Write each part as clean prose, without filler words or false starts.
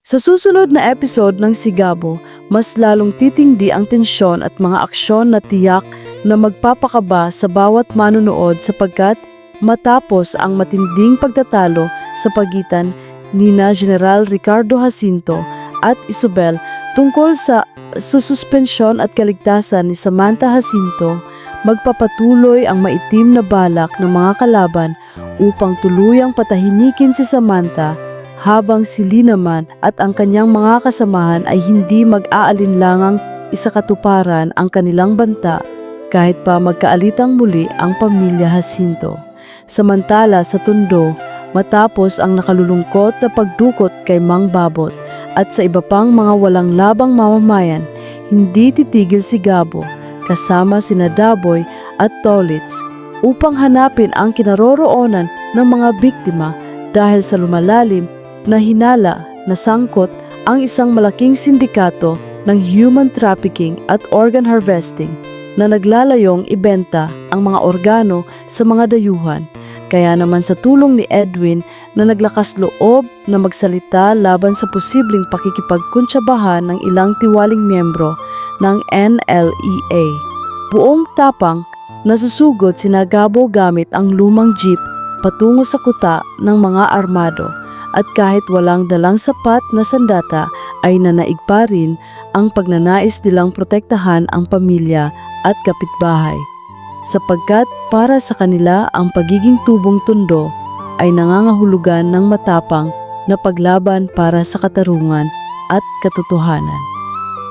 Sa susunod na episode ng Sigabo, mas lalong titindi ang tensyon at mga aksyon na tiyak na magpapakaba sa bawat manunood sapagkat matapos ang matinding pagtatalo sa pagitan nina General Ricardo Jacinto at Isobel tungkol sa sususpensyon at kaligtasan ni Samantha Jacinto, magpapatuloy ang maitim na balak ng mga kalaban upang tuluyang patahimikin si Samantha habang si Lee naman at ang kanyang mga kasamahan ay hindi mag-aalinlangang isakatuparan ang kanilang banta kahit pa magkaalitang muli ang pamilya Jacinto. Samantala sa Tondo, matapos ang nakalulungkot na pagdukot kay Mang Babot at sa iba pang mga walang labang mamamayan, hindi titigil si Gabo kasama sina Daboy at Tolits upang hanapin ang kinaroroonan ng mga biktima dahil sa lumalalim na hinala na sangkot ang isang malaking sindikato ng human trafficking at organ harvesting na naglalayong ibenta ang mga organo sa mga dayuhan. Kaya naman sa tulong ni Edwin na naglakas loob na magsalita laban sa posibleng pakikipagkuntsabahan ng ilang tiwaling miyembro ng NLEA. Buong tapang nasusugod sina Gabo gamit ang lumang jeep patungo sa kuta ng mga armado. At kahit walang dalang sapat na sandata ay nanaig pa rin ang pagnanais nilang protektahan ang pamilya at kapitbahay. Sapagkat para sa kanila ang pagiging tubong Tondo ay nangangahulugan ng matapang na paglaban para sa katarungan at katotohanan.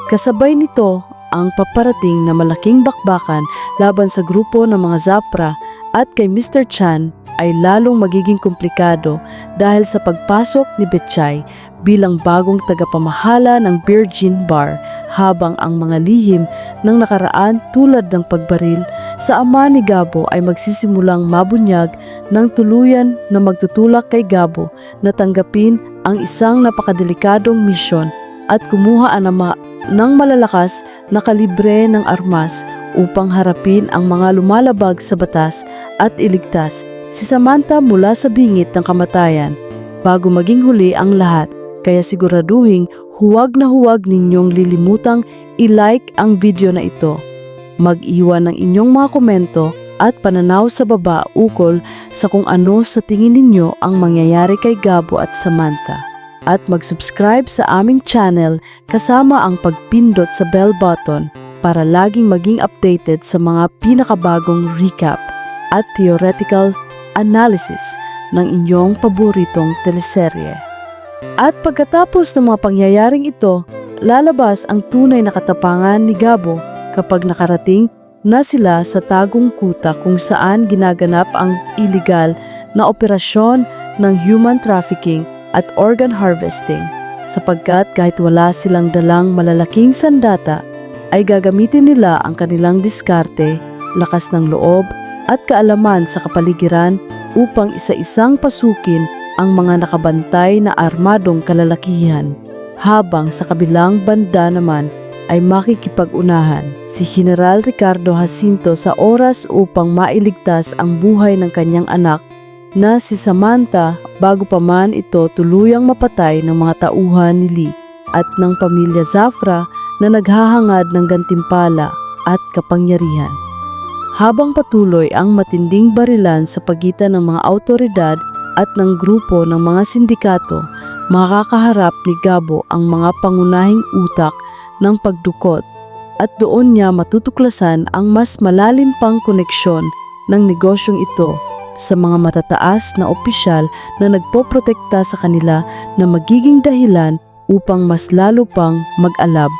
Kasabay nito ang paparating na malaking bakbakan laban sa grupo ng mga Zapra at kay Mr. Chan ay lalong magiging komplikado dahil sa pagpasok ni Betchay bilang bagong tagapamahala ng Virgin Bar habang ang mga lihim ng nakaraan tulad ng pagbaril sa ama ni Gabo ay magsisimulang mabunyag ng tuluyan na magtutulak kay Gabo na tanggapin ang isang napakadelikadong misyon at kumuha ng malalakas na kalibre ng armas upang harapin ang mga lumalabag sa batas at iligtas si Samantha mula sa bingit ng kamatayan bago maging huli ang lahat. Kaya siguraduhin huwag na huwag ninyong lilimutang i-like ang video na ito. Mag-iwan ng inyong mga komento at pananaw sa baba ukol sa kung ano sa tingin ninyo ang mangyayari kay Gabo at Samantha. At mag-subscribe sa aming channel kasama ang pagpindot sa bell button para laging maging updated sa mga pinakabagong recap at theoretical analysis ng inyong paboritong teleserye. At pagkatapos ng mga pangyayaring ito, lalabas ang tunay na katapangan ni Gabo kapag nakarating na sila sa tagong kuta kung saan ginaganap ang illegal na operasyon ng human trafficking at organ harvesting, sapagkat kahit wala silang dalang malalaking sandata, ay gagamitin nila ang kanilang diskarte, lakas ng loob at kaalaman sa kapaligiran upang isa-isang pasukin ang mga nakabantay na armadong kalalakihan, habang sa kabilang banda naman ay makikipag-unahan si General Ricardo Jacinto sa oras upang mailigtas ang buhay ng kanyang anak na si Samantha bago pa man ito tuluyang mapatay ng mga tauhan ni Lee at ng pamilya Zafra na naghahangad ng gantimpala at kapangyarihan. Habang patuloy ang matinding barilan sa pagitan ng mga awtoridad at ng grupo ng mga sindikato, makakaharap ni Gabo ang mga pangunahing utak ng pagdukot at doon niya matutuklasan ang mas malalim pang koneksyon ng negosyong ito sa mga matataas na opisyal na nagpoprotekta sa kanila na magiging dahilan upang mas lalo pang mag-alab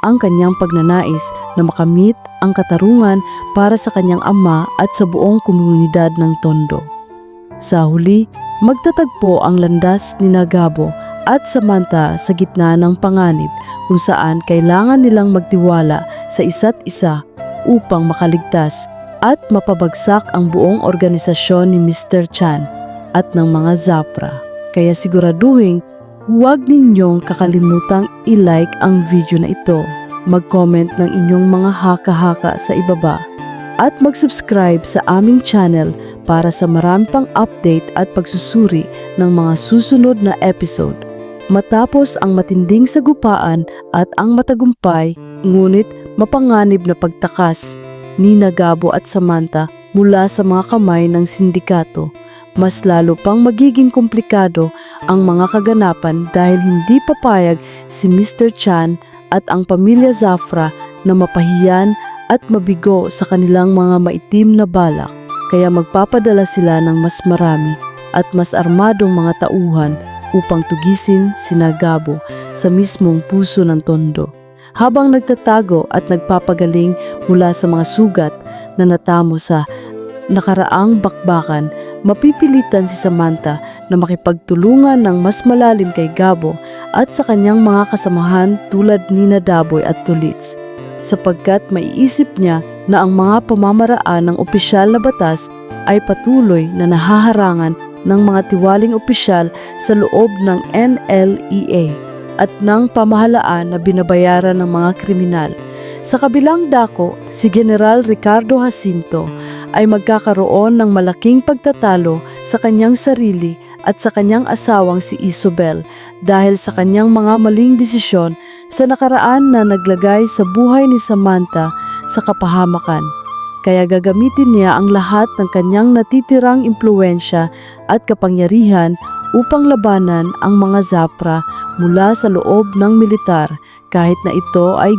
ang kanyang pagnanais na makamit ang katarungan para sa kanyang ama at sa buong komunidad ng Tondo. Sa huli, magtatagpo ang landas ni Gabo at Samantha sa gitna ng panganib kung saan kailangan nilang magtiwala sa isa't isa upang makaligtas at mapabagsak ang buong organisasyon ni Mr. Chan at ng mga Zapra. Kaya siguraduhin huwag ninyong kakalimutang i-like ang video na ito, mag-comment ng inyong mga haka-haka sa ibaba, at mag-subscribe sa aming channel para sa marami pang update at pagsusuri ng mga susunod na episode. Matapos ang matinding sagupaan at ang matagumpay, ngunit mapanganib na pagtakas ni Gabo at Samantha mula sa mga kamay ng sindikato, mas lalo pang magiging komplikado ang mga kaganapan dahil hindi papayag si Mr. Chan at ang pamilya Zafra na mapahiyan at mabigo sa kanilang mga maitim na balak. Kaya magpapadala sila ng mas marami at mas armadong mga tauhan upang tugisin sina Gabo sa mismong puso ng Tondo. Habang nagtatago at nagpapagaling mula sa mga sugat na natamo sa nakaraang bakbakan, mapipilitan si Samantha na makipagtulungan ng mas malalim kay Gabo at sa kanyang mga kasamahan tulad ni Daboy at Tulits, sapagkat maiisip niya na ang mga pamamaraan ng opisyal na batas ay patuloy na nahaharangan ng mga tiwaling opisyal sa loob ng NLEA at ng pamahalaan na binabayaran ng mga kriminal. Sa kabilang dako, si General Ricardo Jacinto ay magkakaroon ng malaking pagtatalo sa kanyang sarili at sa kanyang asawang si Isobel dahil sa kanyang mga maling desisyon sa nakaraan na naglagay sa buhay ni Samantha sa kapahamakan. Kaya gagamitin niya ang lahat ng kanyang natitirang impluwensya at kapangyarihan upang labanan ang mga Zafra mula sa loob ng militar kahit na ito ay